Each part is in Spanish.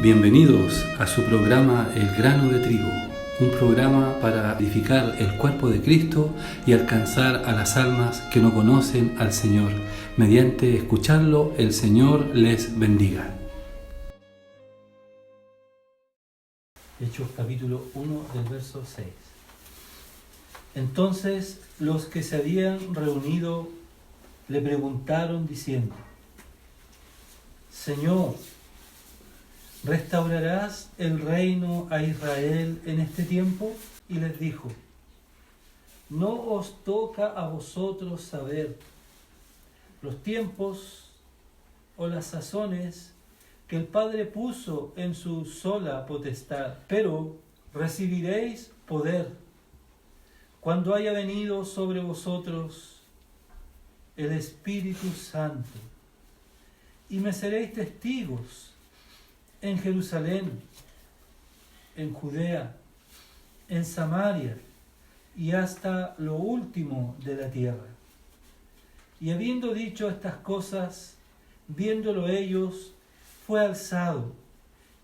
Bienvenidos a su programa El Grano de Trigo, un programa para edificar el cuerpo de Cristo y alcanzar a las almas que no conocen al Señor. Mediante escucharlo, el Señor les bendiga. Hechos capítulo 1 del verso 6. Entonces los que se habían reunido le preguntaron diciendo: Señor, ¿restaurarás el reino a Israel en este tiempo? Y les dijo: no os toca a vosotros saber los tiempos o las sazones que el Padre puso en su sola potestad, pero recibiréis poder cuando haya venido sobre vosotros el Espíritu Santo, y me seréis testigos en Jerusalén, en Judea, en Samaria y hasta lo último de la tierra. Y habiendo dicho estas cosas, viéndolo ellos, fue alzado,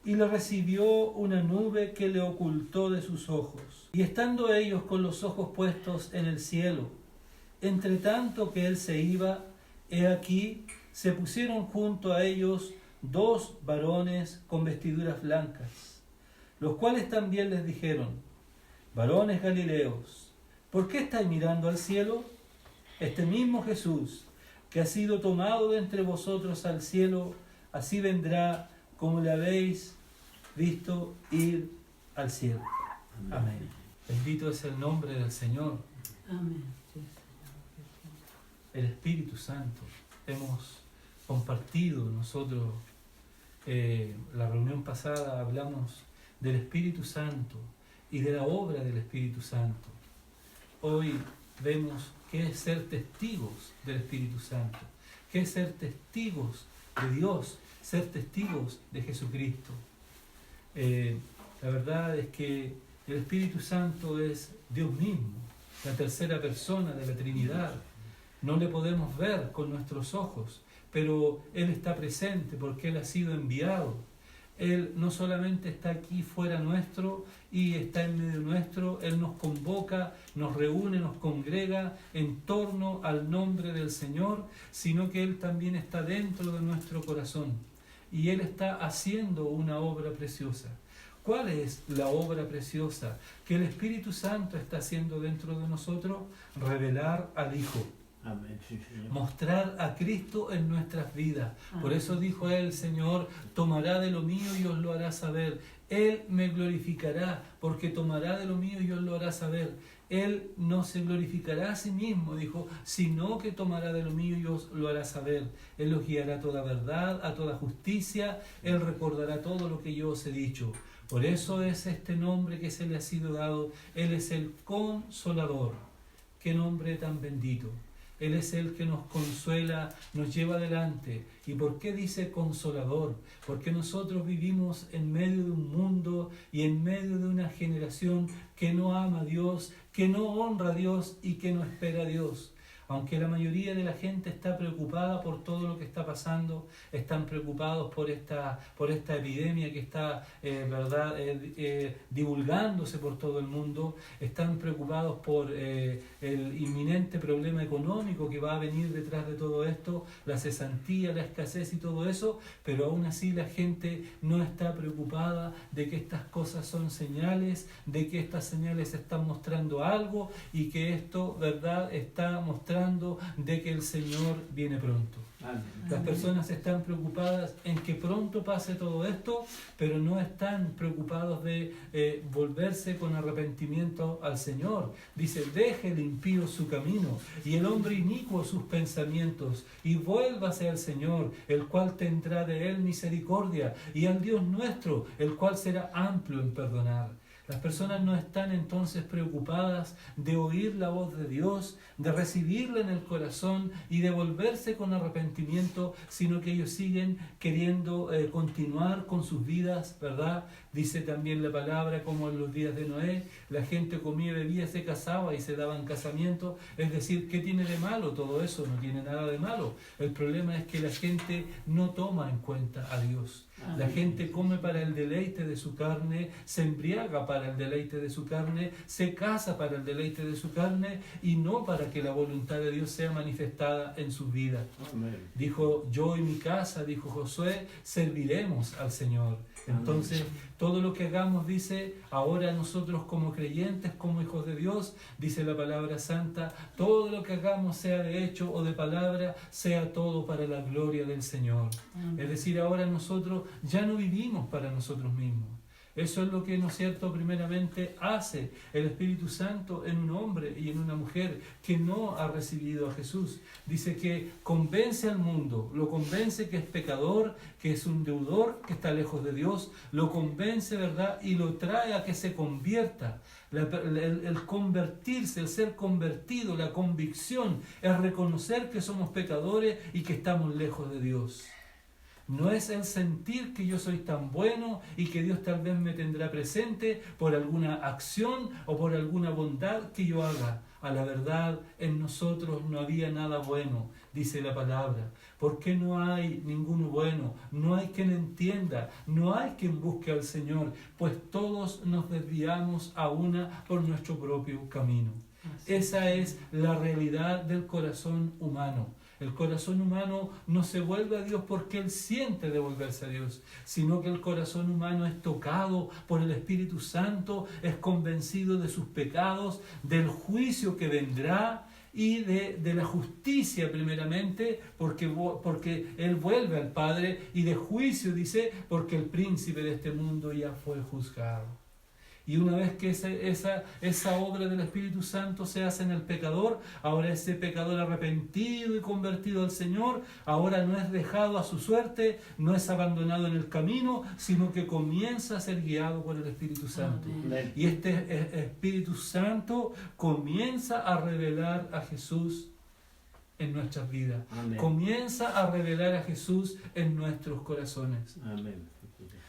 y le recibió una nube que le ocultó de sus ojos. Y estando ellos con los ojos puestos en el cielo, entre tanto que él se iba, he aquí, se pusieron junto a ellos dos varones con vestiduras blancas, los cuales también les dijeron: varones Galileos, ¿por qué estáis mirando al cielo? Este mismo Jesús, que ha sido tomado de entre vosotros al cielo, así vendrá como le habéis visto ir al cielo. Amén. Bendito es el nombre del Señor. Amén. El Espíritu Santo. Hemos compartido nosotros, la reunión pasada hablamos del Espíritu Santo y de la obra del Espíritu Santo. Hoy vemos qué es ser testigos del Espíritu Santo, qué es ser testigos de Dios, ser testigos de Jesucristo. La verdad es que el Espíritu Santo es Dios mismo, la tercera persona de la Trinidad. No le podemos ver con nuestros ojos, pero Él está presente porque Él ha sido enviado. Él no solamente está aquí fuera nuestro y está en medio nuestro, Él nos convoca, nos reúne, nos congrega en torno al nombre del Señor, sino que Él también está dentro de nuestro corazón y Él está haciendo una obra preciosa. ¿Cuál es la obra preciosa que el Espíritu Santo está haciendo dentro de nosotros? Revelar al Hijo. Amén, sí, Señor. Mostrar a Cristo en nuestras vidas. Amén. Por eso dijo Él: Señor, tomará de lo mío y os lo hará saber. Él me glorificará porque tomará de lo mío y os lo hará saber. Él no se glorificará a sí mismo, dijo, sino que tomará de lo mío y os lo hará saber. Él os guiará a toda verdad, a toda justicia. Él recordará todo lo que yo os he dicho. Por eso es este nombre que se le ha sido dado. Él es el Consolador. Qué nombre tan bendito. Él es el que nos consuela, nos lleva adelante. ¿Y por qué dice consolador? Porque nosotros vivimos en medio de un mundo y en medio de una generación que no ama a Dios, que no honra a Dios y que no espera a Dios. Aunque la mayoría de la gente está preocupada por todo lo que está pasando, están preocupados por esta epidemia que está divulgándose por todo el mundo, están preocupados por el inminente problema económico que va a venir detrás de todo esto, la cesantía, la escasez y todo eso, pero aún así la gente no está preocupada de que estas cosas son señales, de que estas señales están mostrando algo y que esto, ¿verdad?, está mostrando de que el Señor viene pronto. Amén. Las personas están preocupadas en que pronto pase todo esto, pero no están preocupados de volverse con arrepentimiento al Señor. Dice: deje el impío su camino y el hombre inicuo sus pensamientos, y vuélvase al Señor, el cual tendrá de él misericordia, y al Dios nuestro, el cual será amplio en perdonar. Las personas no están entonces preocupadas de oír la voz de Dios, de recibirla en el corazón y de volverse con arrepentimiento, sino que ellos siguen queriendo continuar con sus vidas, ¿verdad?, Dice también la palabra, como en los días de Noé, la gente comía, bebía, se casaba y se daban casamientos. Es decir, ¿qué tiene de malo todo eso? No tiene nada de malo. El problema es que la gente no toma en cuenta a Dios. La gente come para el deleite de su carne, se embriaga para el deleite de su carne, se casa para el deleite de su carne y no para que la voluntad de Dios sea manifestada en sus vidas. Dijo, yo y mi casa, dijo Josué, serviremos al Señor. Entonces, todo lo que hagamos, dice, ahora nosotros como creyentes, como hijos de Dios, dice la palabra santa, todo lo que hagamos, sea de hecho o de palabra, sea todo para la gloria del Señor. Es decir, ahora nosotros ya no vivimos para nosotros mismos. Eso es lo que, ¿no es cierto?, primeramente hace el Espíritu Santo en un hombre y en una mujer que no ha recibido a Jesús. Dice que convence al mundo, lo convence que es pecador, que es un deudor, que está lejos de Dios, lo convence, ¿verdad?, y lo trae a que se convierta. El convertirse, el ser convertido, la convicción, es reconocer que somos pecadores y que estamos lejos de Dios. No es el sentir que yo soy tan bueno y que Dios tal vez me tendrá presente por alguna acción o por alguna bondad que yo haga. A la verdad, en nosotros no había nada bueno, dice la palabra. Porque no hay ninguno bueno, no hay quien entienda, no hay quien busque al Señor, pues todos nos desviamos a una por nuestro propio camino. Esa es la realidad del corazón humano. El corazón humano no se vuelve a Dios porque él siente devolverse a Dios, sino que el corazón humano es tocado por el Espíritu Santo, es convencido de sus pecados, del juicio que vendrá y de la justicia primeramente, porque él vuelve al Padre, y de juicio, dice, porque el príncipe de este mundo ya fue juzgado. Y una vez que esa obra del Espíritu Santo se hace en el pecador, ahora ese pecador arrepentido y convertido al Señor, ahora no es dejado a su suerte, no es abandonado en el camino, sino que comienza a ser guiado por el Espíritu Santo. Amén. Y este Espíritu Santo comienza a revelar a Jesús en nuestras vidas. Amén. Comienza a revelar a Jesús en nuestros corazones. Amén.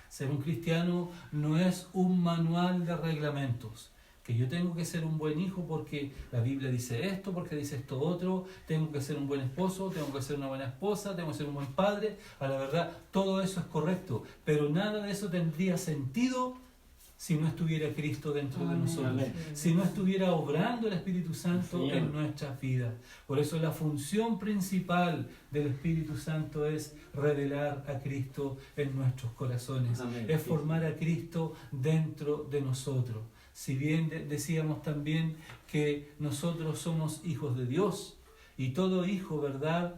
Ser un cristiano no es un manual de reglamentos, que yo tengo que ser un buen hijo porque la Biblia dice esto, porque dice esto otro, tengo que ser un buen esposo, tengo que ser una buena esposa, tengo que ser un buen padre. A la verdad, todo eso es correcto, pero nada de eso tendría sentido si no estuviera Cristo dentro de nosotros, si no estuviera obrando el Espíritu Santo en nuestras vidas. Por eso la función principal del Espíritu Santo es revelar a Cristo en nuestros corazones, es formar a Cristo dentro de nosotros. Si bien decíamos también que nosotros somos hijos de Dios, y todo hijo, ¿verdad?,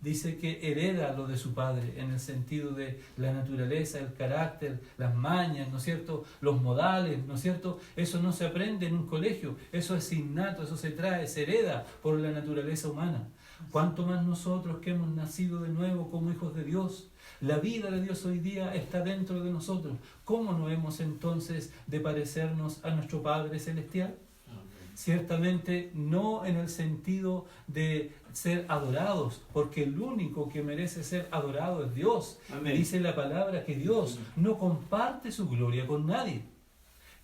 dice que hereda lo de su padre, en el sentido de la naturaleza, el carácter, las mañas, ¿no es cierto?, los modales, ¿no es cierto? Eso no se aprende en un colegio, eso es innato, eso se trae, se hereda por la naturaleza humana. Cuanto más nosotros que hemos nacido de nuevo como hijos de Dios, la vida de Dios hoy día está dentro de nosotros. ¿Cómo no hemos entonces de parecernos a nuestro Padre Celestial? Ciertamente no en el sentido de ser adorados, porque el único que merece ser adorado es Dios. Amén. Dice la palabra que Dios no comparte su gloria con nadie,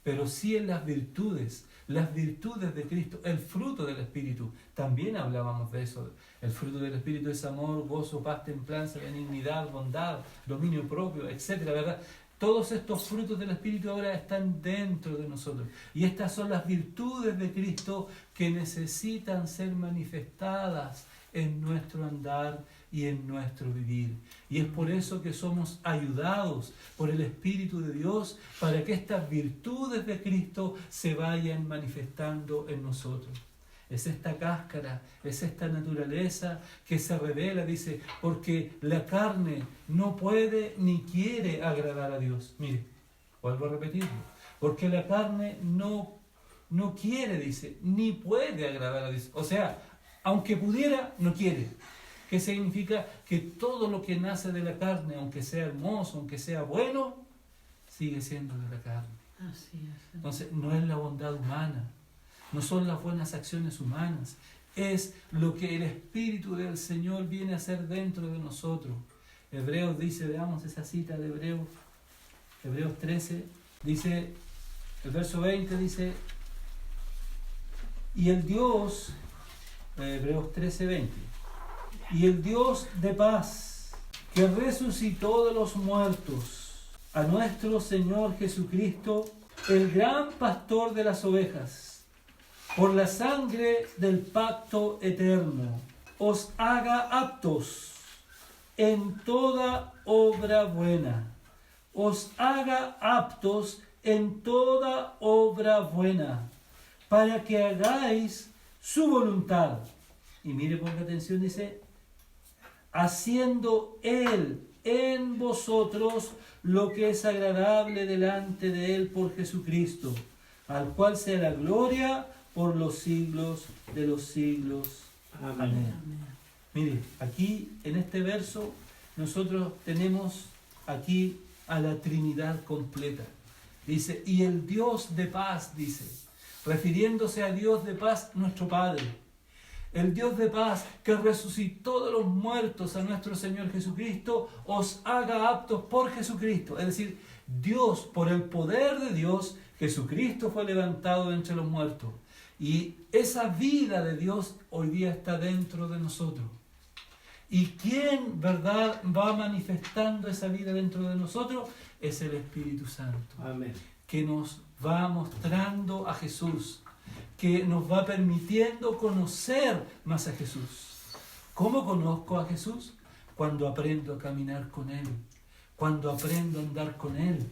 pero sí en las virtudes de Cristo, el fruto del Espíritu. También hablábamos de eso. El fruto del Espíritu es amor, gozo, paz, templanza, benignidad, bondad, dominio propio, etcétera, ¿verdad? Todos estos frutos del Espíritu ahora están dentro de nosotros. Y estas son las virtudes de Cristo que necesitan ser manifestadas en nuestro andar y en nuestro vivir. Y es por eso que somos ayudados por el Espíritu de Dios para que estas virtudes de Cristo se vayan manifestando en nosotros. Es esta cáscara, es esta naturaleza que se revela, dice, porque la carne no puede ni quiere agradar a Dios. Mire, vuelvo a repetirlo. Porque la carne no quiere, dice, ni puede agradar a Dios. O sea, aunque pudiera, no quiere. ¿Qué significa? Que todo lo que nace de la carne, aunque sea hermoso, aunque sea bueno, sigue siendo de la carne. Así es. Entonces, no es la bondad humana. No son las buenas acciones humanas, es lo que el Espíritu del Señor viene a hacer dentro de nosotros. Hebreos dice, veamos esa cita de Hebreos, Hebreos 13, dice, el verso 20 dice, y el Dios, Hebreos 13, 20, y el Dios de paz, que resucitó de los muertos a nuestro Señor Jesucristo, el gran pastor de las ovejas, por la sangre del pacto eterno, os haga aptos en toda obra buena. Os haga aptos en toda obra buena, para que hagáis su voluntad. Y mire, ponga atención, dice, haciendo Él en vosotros lo que es agradable delante de Él por Jesucristo, al cual sea la gloria por los siglos de los siglos. Amén. Amén. Mire, aquí en este verso nosotros tenemos aquí a la Trinidad completa. Dice, y el Dios de paz, dice, refiriéndose a Dios de paz, nuestro Padre. El Dios de paz que resucitó de los muertos a nuestro Señor Jesucristo, os haga aptos por Jesucristo. Es decir, Dios, por el poder de Dios, Jesucristo fue levantado de entre los muertos. Y esa vida de Dios hoy día está dentro de nosotros. ¿Y quién, verdad, va manifestando esa vida dentro de nosotros? Es el Espíritu Santo. Amén. Que nos va mostrando a Jesús, que nos va permitiendo conocer más a Jesús. ¿Cómo conozco a Jesús? Cuando aprendo a caminar con Él, cuando aprendo a andar con Él,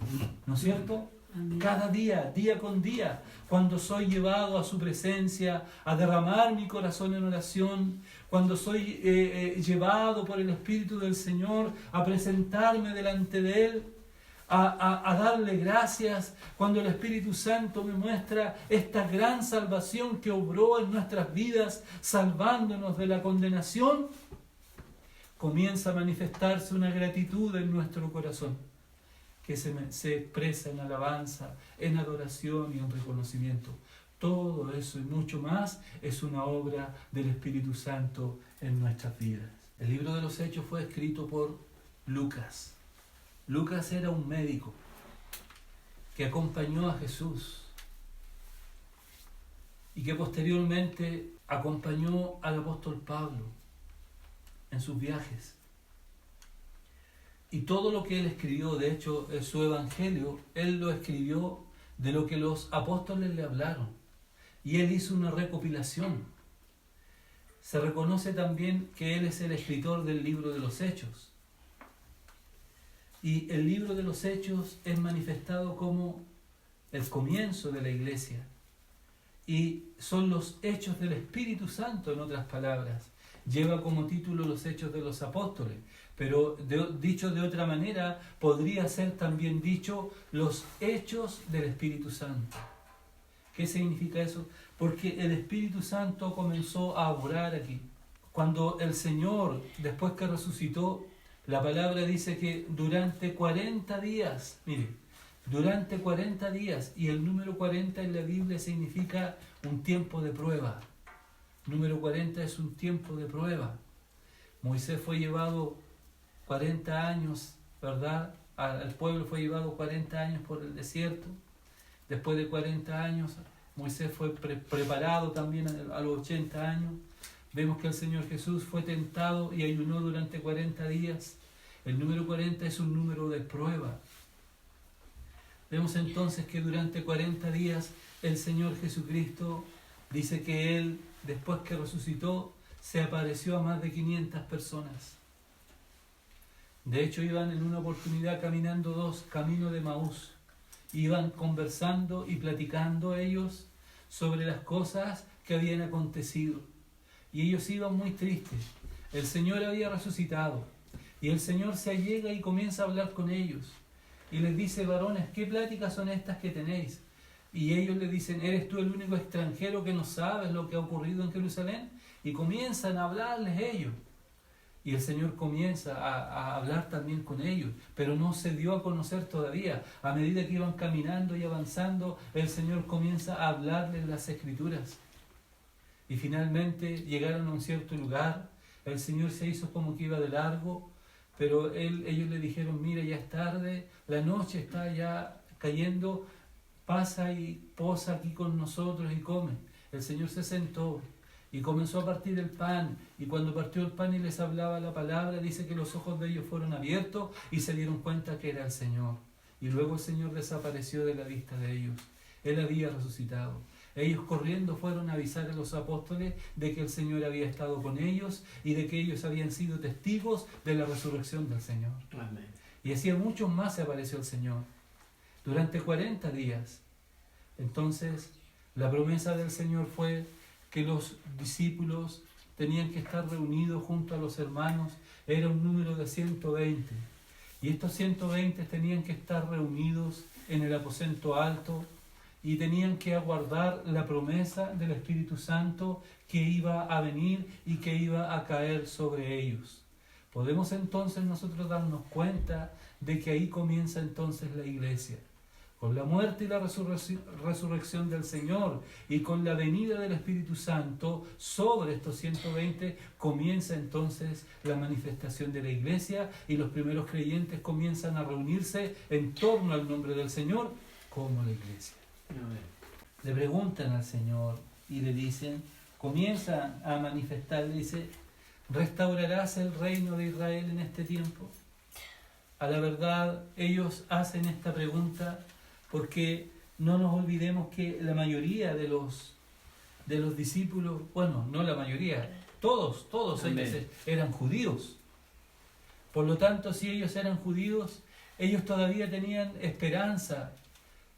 ¿no es cierto? Amén. Cada día, día con día, cuando soy llevado a su presencia, a derramar mi corazón en oración, cuando soy llevado por el Espíritu del Señor a presentarme delante de Él, a darle gracias, cuando el Espíritu Santo me muestra esta gran salvación que obró en nuestras vidas, salvándonos de la condenación, comienza a manifestarse una gratitud en nuestro corazón, que se expresa en alabanza, en adoración y en reconocimiento. Todo eso y mucho más es una obra del Espíritu Santo en nuestras vidas. El libro de los Hechos fue escrito por Lucas. Lucas era un médico que acompañó a Jesús y que posteriormente acompañó al apóstol Pablo en sus viajes. Y todo lo que él escribió, de hecho, su evangelio, él lo escribió de lo que los apóstoles le hablaron. Y él hizo una recopilación. Se reconoce también que él es el escritor del libro de los Hechos. Y el libro de los Hechos es manifestado como el comienzo de la iglesia. Y son los hechos del Espíritu Santo, en otras palabras. Lleva como título los Hechos de los Apóstoles. Pero dicho de otra manera, podría ser también dicho los hechos del Espíritu Santo. ¿Qué significa eso? Porque el Espíritu Santo comenzó a obrar aquí. Cuando el Señor, después que resucitó, la palabra dice que durante 40 días, mire, durante 40 días, y el número 40 en la Biblia significa un tiempo de prueba. Número 40 es un tiempo de prueba. Moisés fue llevado 40 años, ¿verdad? El pueblo fue llevado 40 años por el desierto. Después de 40 años, Moisés fue preparado también a los 80 años. Vemos que el Señor Jesús fue tentado y ayunó durante 40 días. El número 40 es un número de prueba. Vemos entonces que durante 40 días el Señor Jesucristo dice que Él, después que resucitó, se apareció a más de 500 personas. De hecho, iban en una oportunidad caminando dos caminos de Maús. Iban conversando y platicando ellos sobre las cosas que habían acontecido. Y ellos iban muy tristes. El Señor había resucitado. Y el Señor se allega y comienza a hablar con ellos. Y les dice: varones, ¿qué pláticas son estas que tenéis? Y ellos le dicen: ¿eres tú el único extranjero que no sabes lo que ha ocurrido en Jerusalén? Y comienzan a hablarles ellos. Y el Señor comienza a hablar también con ellos, pero no se dio a conocer todavía. A medida que iban caminando y avanzando, el Señor comienza a hablarles las Escrituras. Y finalmente llegaron a un cierto lugar, el Señor se hizo como que iba de largo, Pero ellos le dijeron, mira, ya es tarde, la noche está ya cayendo, pasa y posa aquí con nosotros y come. El Señor se sentó y comenzó a partir el pan, y cuando partió el pan y les hablaba la palabra, dice que los ojos de ellos fueron abiertos y se dieron cuenta que era el Señor. Y luego el Señor desapareció de la vista de ellos. Él había resucitado. Ellos corriendo fueron a avisar a los apóstoles de que el Señor había estado con ellos y de que ellos habían sido testigos de la resurrección del Señor. Amén. Y así a muchos más se apareció el Señor durante 40 días. Entonces, la promesa del Señor fue que los discípulos tenían que estar reunidos junto a los hermanos. Era un número de 120. Y estos 120 tenían que estar reunidos en el aposento alto y tenían que aguardar la promesa del Espíritu Santo que iba a venir y que iba a caer sobre ellos. Podemos entonces nosotros darnos cuenta de que ahí comienza entonces la iglesia. Con la muerte y la resurrección del Señor y con la venida del Espíritu Santo sobre estos 120 comienza entonces la manifestación de la iglesia y los primeros creyentes comienzan a reunirse en torno al nombre del Señor como la iglesia. Amén. Le preguntan al Señor y le dicen, comienza a manifestar, le dice, ¿restaurarás el reino de Israel en este tiempo? A la verdad, ellos hacen esta pregunta porque no nos olvidemos que la mayoría de los discípulos, bueno, no la mayoría, todos ellos eran judíos. Por lo tanto, si ellos eran judíos, ellos todavía tenían esperanza.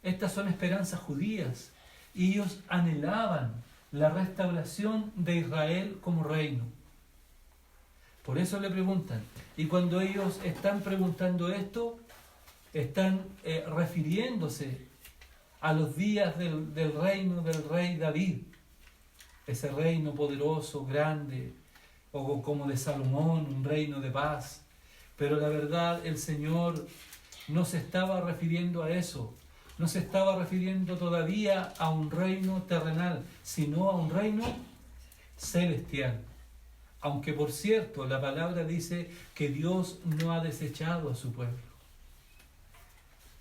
Estas son esperanzas judías. Y ellos anhelaban la restauración de Israel como reino. Por eso le preguntan. Y cuando ellos están preguntando esto, están refiriéndose a los días del reino del rey David. Ese reino poderoso, grande, o como de Salomón, un reino de paz. Pero la verdad, el Señor no se estaba refiriendo a eso. No se estaba refiriendo todavía a un reino terrenal, sino a un reino celestial. Aunque por cierto, la palabra dice que Dios no ha desechado a su pueblo.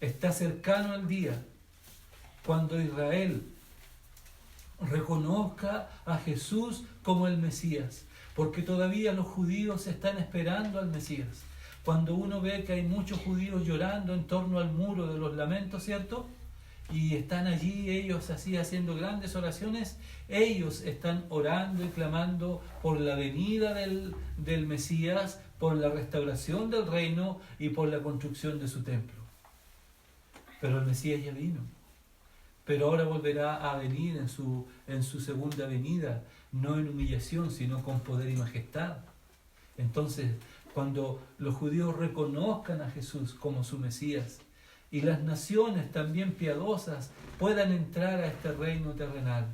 Está cercano el día cuando Israel reconozca a Jesús como el Mesías, porque todavía los judíos están esperando al Mesías. Cuando uno ve que hay muchos judíos llorando en torno al muro de los lamentos, ¿cierto? Y están allí ellos así haciendo grandes oraciones, ellos están orando y clamando por la venida del Mesías, por la restauración del reino y por la construcción de su templo. Pero el Mesías ya vino. Pero ahora volverá a venir en su segunda venida, no en humillación, sino con poder y majestad. Entonces, cuando los judíos reconozcan a Jesús como su Mesías y las naciones también piadosas puedan entrar a este reino terrenal.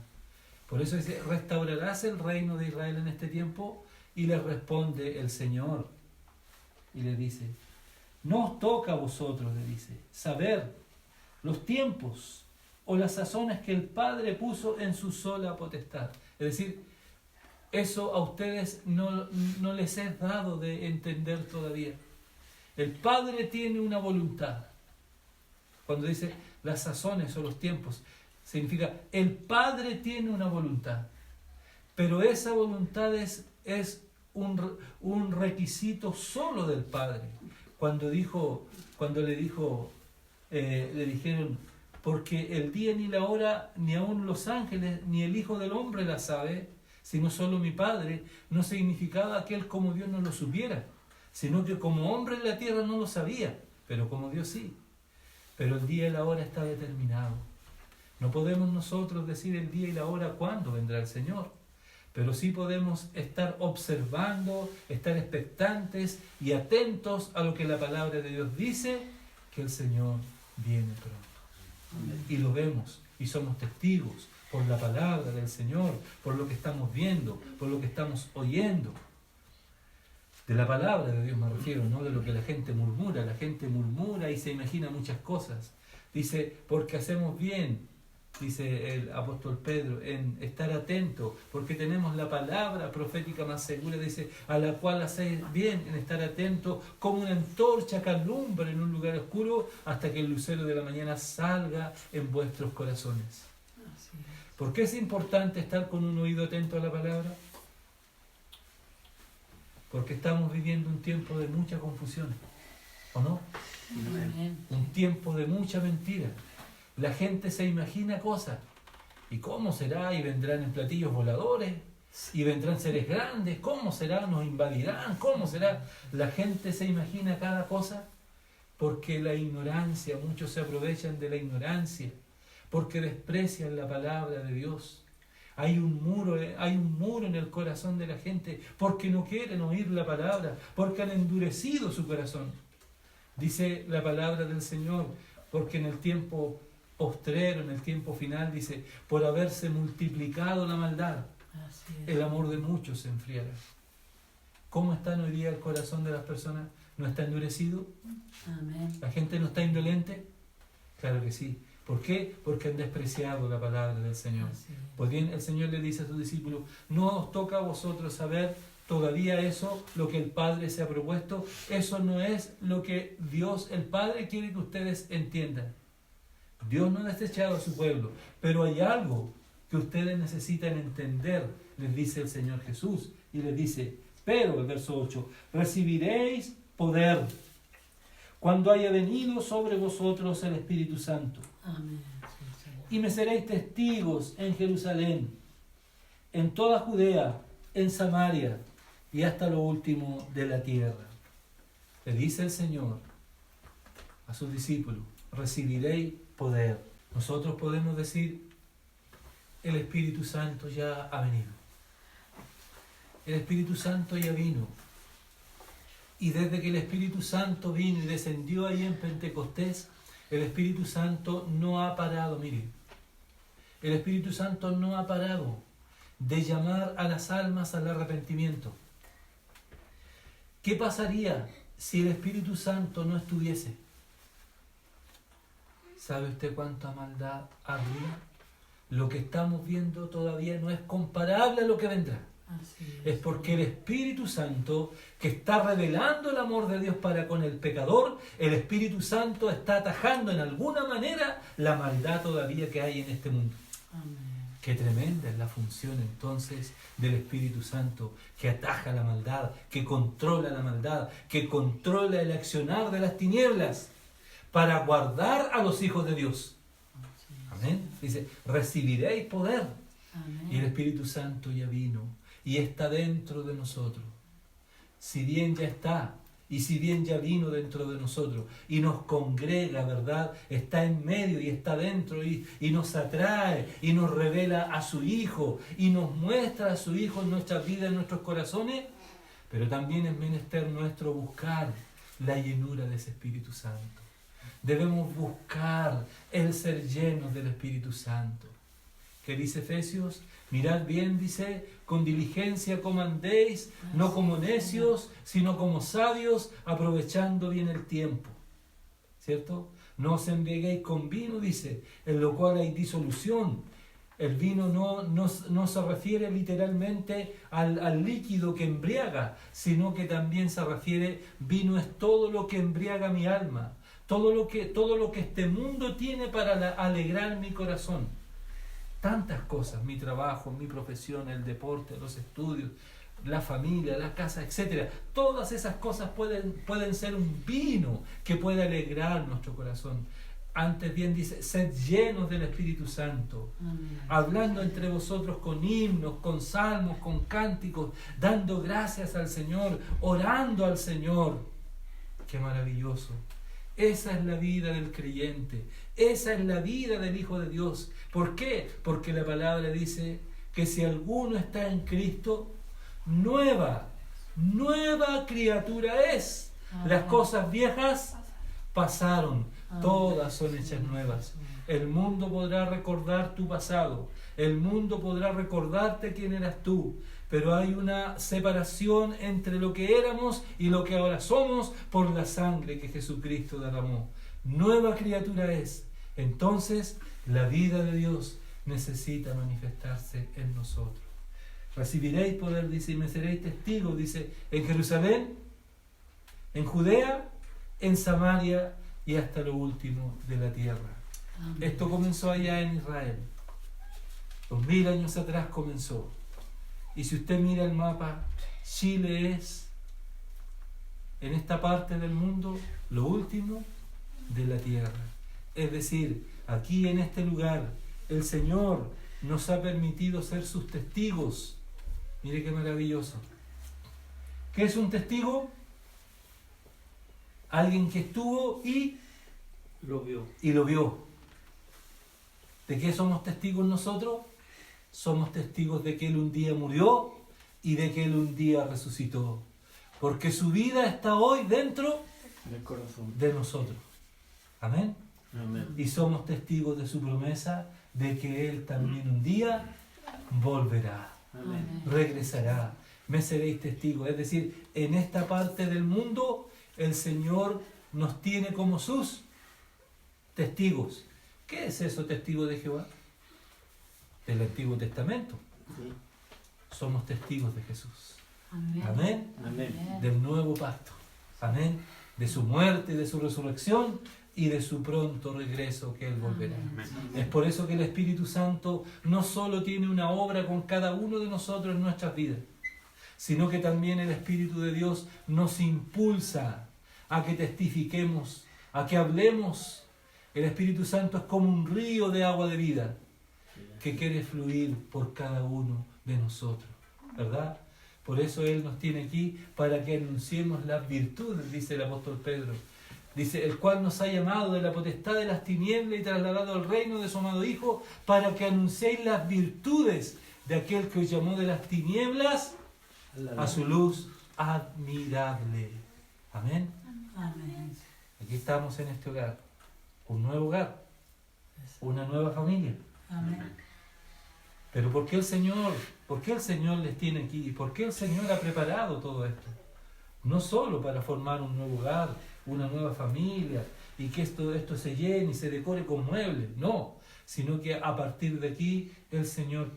Por eso dice, ¿restaurarás el reino de Israel en este tiempo? Y les responde el Señor y le dice, no os toca a vosotros, le dice, saber los tiempos o las sazones que el Padre puso en su sola potestad. Es decir, eso a ustedes no les es dado de entender todavía. El Padre tiene una voluntad. Cuando dice las sazones o los tiempos, significa el Padre tiene una voluntad. Pero esa voluntad es un requisito solo del Padre. Cuando le dijeron, porque el día ni la hora, ni aun los ángeles, ni el Hijo del Hombre la sabe, sino solo mi Padre, no significaba que Él como Dios no lo supiera, sino que como hombre en la tierra no lo sabía, pero como Dios sí. Pero el día y la hora está determinado. No podemos nosotros decir el día y la hora cuándo vendrá el Señor, pero sí podemos estar observando, estar expectantes y atentos a lo que la palabra de Dios dice, que el Señor viene pronto. Amén. Y lo vemos y somos testigos por la palabra del Señor, por lo que estamos viendo, por lo que estamos oyendo. De la palabra de Dios me refiero, no de lo que la gente murmura. La gente murmura y se imagina muchas cosas. Dice, porque hacemos bien, dice el apóstol Pedro, en estar atento, porque tenemos la palabra profética más segura, dice, a la cual hacéis bien en estar atento, como una antorcha que alumbra en un lugar oscuro, hasta que el lucero de la mañana salga en vuestros corazones. ¿Por qué es importante estar con un oído atento a la palabra? Porque estamos viviendo un tiempo de mucha confusión, ¿o no? Un tiempo de mucha mentira. La gente se imagina cosas. ¿Y cómo será? Y vendrán en platillos voladores. Y vendrán seres grandes. ¿Cómo será? Nos invadirán. ¿Cómo será? La gente se imagina cada cosa porque la ignorancia, muchos se aprovechan de la ignorancia, porque desprecian la palabra de Dios. Hay un muro en el corazón de la gente porque no quieren oír la palabra, porque han endurecido su corazón. Dice la palabra del Señor, porque en el tiempo postrero, en el tiempo final, dice, por haberse multiplicado la maldad, el amor de muchos se enfriará. ¿Cómo está hoy día el corazón de las personas? ¿No está endurecido? Amén. ¿La gente no está indolente? Claro que sí. ¿Por qué? Porque han despreciado la palabra del Señor. Pues bien, el Señor le dice a sus discípulos, no os toca a vosotros saber todavía eso, lo que el Padre se ha propuesto. Eso no es lo que Dios, el Padre, quiere que ustedes entiendan. Dios no ha desechado a su pueblo, pero hay algo que ustedes necesitan entender, les dice el Señor Jesús, y les dice, pero, el verso 8, recibiréis poder cuando haya venido sobre vosotros el Espíritu Santo. Amén. Y me seréis testigos en Jerusalén, en toda Judea, en Samaria y hasta lo último de la tierra. Le dice el Señor a sus discípulos, recibiréis poder. Nosotros podemos decir, el Espíritu Santo ya ha venido. El Espíritu Santo ya vino. Y desde que el Espíritu Santo vino y descendió ahí en Pentecostés, el Espíritu Santo no ha parado, miren. El Espíritu Santo no ha parado de llamar a las almas al arrepentimiento. ¿Qué pasaría si el Espíritu Santo no estuviese? ¿Sabe usted cuánta maldad habría? Lo que estamos viendo todavía no es comparable a lo que vendrá. Es porque el Espíritu Santo, que está revelando el amor de Dios para con el pecador, el Espíritu Santo está atajando en alguna manera la maldad todavía que hay en este mundo. Amén. Qué tremenda es la función entonces del Espíritu Santo, que ataja la maldad, que controla la maldad, que controla el accionar de las tinieblas para guardar a los hijos de Dios. Amén. Dice, recibiréis poder. Amén. Y el Espíritu Santo ya vino y está dentro de nosotros. Si bien ya está, y si bien ya vino dentro de nosotros y nos congrega, ¿verdad? Está en medio y está dentro y nos atrae y nos revela a su Hijo y nos muestra a su Hijo en nuestras vidas, en nuestros corazones, pero también es menester nuestro buscar la llenura de ese Espíritu Santo. Debemos buscar el ser llenos del Espíritu Santo. ¿Qué dice Efesios? Mirad bien, dice, con diligencia como andéis, no como necios, sino como sabios, aprovechando bien el tiempo. ¿Cierto? No os embriaguéis con vino, dice, en lo cual hay disolución. El vino no se refiere literalmente al líquido que embriaga, sino que también se refiere, vino es todo lo que embriaga mi alma, todo lo que este mundo tiene para alegrar mi corazón. Tantas cosas, mi trabajo, mi profesión, el deporte, los estudios, la familia, la casa, etc. Todas esas cosas pueden ser un vino que puede alegrar nuestro corazón. Antes bien dice, sed llenos del Espíritu Santo, hablando entre vosotros con himnos, con salmos, con cánticos, dando gracias al Señor, orando al Señor. ¡Qué maravilloso! Esa es la vida del creyente, esa es la vida del Hijo de Dios. ¿Por qué? Porque la palabra dice que si alguno está en Cristo, nueva criatura es. Las cosas viejas pasaron, todas son hechas nuevas. El mundo podrá recordar tu pasado, el mundo podrá recordarte quién eras tú, pero hay una separación entre lo que éramos y lo que ahora somos por la sangre que Jesucristo derramó. Nueva criatura es. Entonces, La vida de Dios necesita manifestarse en nosotros. Recibiréis poder, dice, y me seréis testigos, dice, en Jerusalén, en Judea, en Samaria y hasta lo último de la tierra. Amén. Esto comenzó allá en Israel. 2000 años atrás comenzó. Y si usted mira el mapa, Chile es, en esta parte del mundo, lo último de la tierra. Es decir, aquí en este lugar, el Señor nos ha permitido ser sus testigos. Mire qué maravilloso. ¿Qué es un testigo? Alguien que estuvo y Lo vio. lo vio. ¿De qué somos testigos nosotros? Somos testigos de que Él un día murió y de que Él un día resucitó. Porque su vida está hoy dentro Del corazón. de nosotros. Amén. Amén. Y somos testigos de su promesa de que Él también un día volverá, Amén. regresará. Me seréis testigos. Es decir, en esta parte del mundo el Señor nos tiene como sus testigos. ¿Qué es eso, testigo de Jehová? Del Antiguo Testamento. Sí. Somos testigos de Jesús. Amén. Amén. Amén. Del nuevo pacto. Amén. De su muerte y de su resurrección y de su pronto regreso que Él volverá. Es por eso que el Espíritu Santo no solo tiene una obra con cada uno de nosotros en nuestras vidas, sino que también el Espíritu de Dios nos impulsa a que testifiquemos, a que hablemos. El Espíritu Santo es como un río de agua de vida que quiere fluir por cada uno de nosotros, ¿verdad? Por eso Él nos tiene aquí para que anunciemos las virtudes, dice el apóstol Pedro. Dice, el cual nos ha llamado de la potestad de las tinieblas y trasladado al reino de su amado Hijo, para que anunciéis las virtudes de aquel que os llamó de las tinieblas a su luz admirable. Amén. Amén. Aquí estamos en este hogar, un nuevo hogar, una nueva familia. Amén. Pero ¿por qué el Señor les tiene aquí? ¿Por qué el Señor ha preparado todo esto? No solo para formar un nuevo hogar, una nueva familia, y que esto se llene y se decore con muebles, no, sino que a partir de aquí el Señor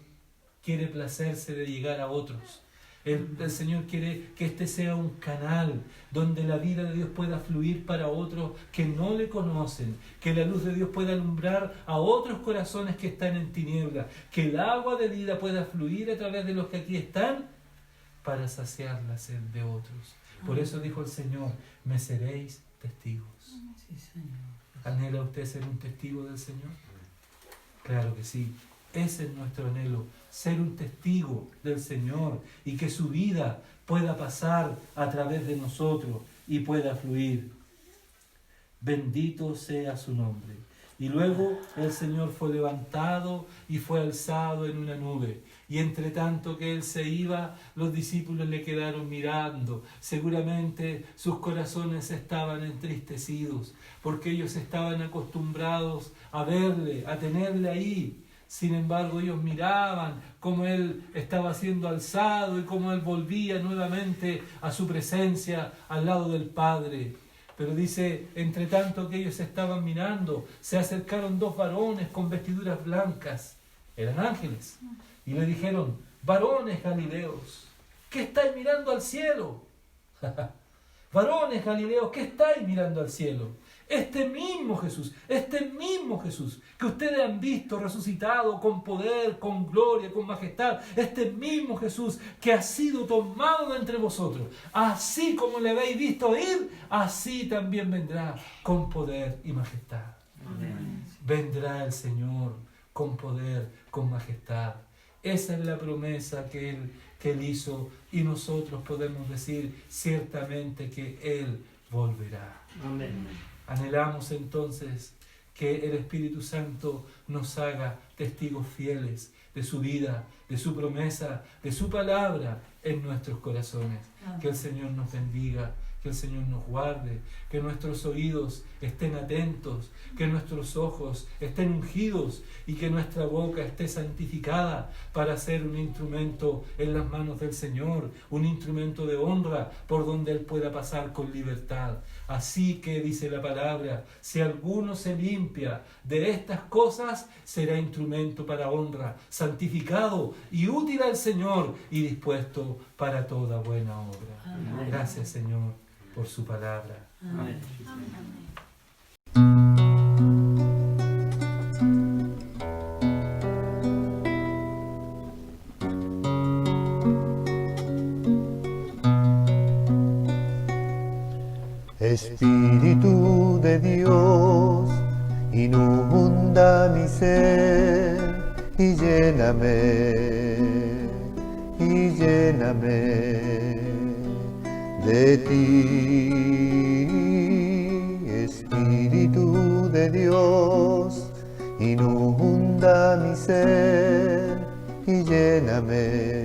quiere placerse de llegar a otros. El Señor quiere que este sea un canal donde la vida de Dios pueda fluir para otros que no le conocen, que la luz de Dios pueda alumbrar a otros corazones que están en tinieblas, que el agua de vida pueda fluir a través de los que aquí están para saciar la sed de otros. Por eso dijo el Señor, me seréis testigos. Sí, Señor. ¿Anhela usted ser un testigo del Señor? Claro que sí. Ese es nuestro anhelo, ser un testigo del Señor y que su vida pueda pasar a través de nosotros y pueda fluir. Bendito sea su nombre. Y luego el Señor fue levantado y fue alzado en una nube. Y entre tanto que Él se iba, los discípulos le quedaron mirando. Seguramente sus corazones estaban entristecidos, porque ellos estaban acostumbrados a verle, a tenerle ahí. Sin embargo, ellos miraban cómo Él estaba siendo alzado y cómo Él volvía nuevamente a su presencia al lado del Padre. Pero dice, entre tanto que ellos estaban mirando, se acercaron dos varones con vestiduras blancas, eran ángeles, y le dijeron, varones Galileos, ¿qué estáis mirando al cielo? Varones Galileos, ¿qué estáis mirando al cielo? Este mismo Jesús que ustedes han visto resucitado con poder, con gloria, con majestad, este mismo Jesús que ha sido tomado de entre vosotros, así como le habéis visto ir, así también vendrá con poder y majestad. Amén. Vendrá el Señor con poder, con majestad. Esa es la promesa que Él hizo y nosotros podemos decir ciertamente que Él volverá. Amén. Anhelamos entonces que el Espíritu Santo nos haga testigos fieles de su vida, de su promesa, de su palabra en nuestros corazones. Que el Señor nos bendiga, Que el Señor nos guarde, que nuestros oídos estén atentos, que nuestros ojos estén ungidos y que nuestra boca esté santificada para ser un instrumento en las manos del Señor, un instrumento de honra por donde Él pueda pasar con libertad. Así que dice la palabra, si alguno se limpia de estas cosas, será instrumento para honra, santificado y útil al Señor y dispuesto para toda buena obra. Amén. Gracias, Señor, por su palabra. Amén. Espíritu de Dios, inunda mi ser y lléname de ti. Espíritu de Dios, inunda mi ser y lléname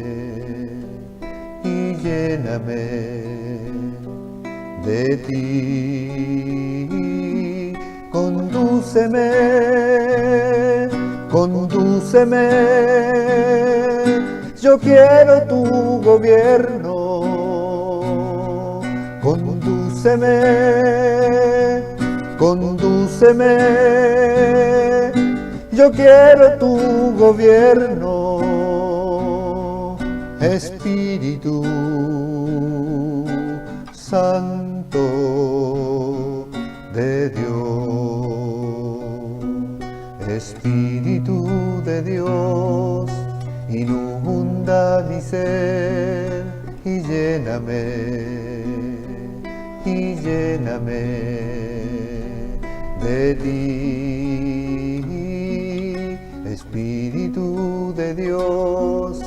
de ti. Condúceme, yo quiero tu gobierno. Condúceme, yo quiero tu gobierno. Espíritu Santo de Dios, Espíritu de Dios, inunda mi ser y lléname de ti. Espíritu de Dios,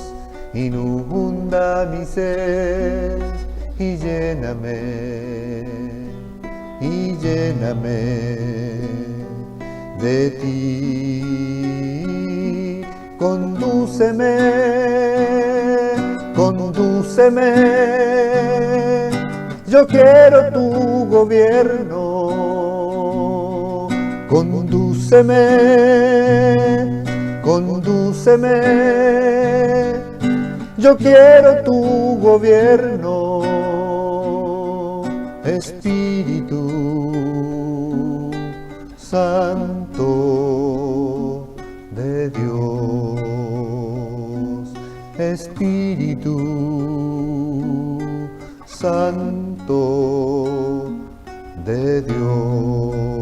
inunda mi ser y lléname de ti. Condúceme, yo quiero tu gobierno. Condúceme, yo quiero tu gobierno. Espíritu Santo de Dios, Espíritu Santo de Dios.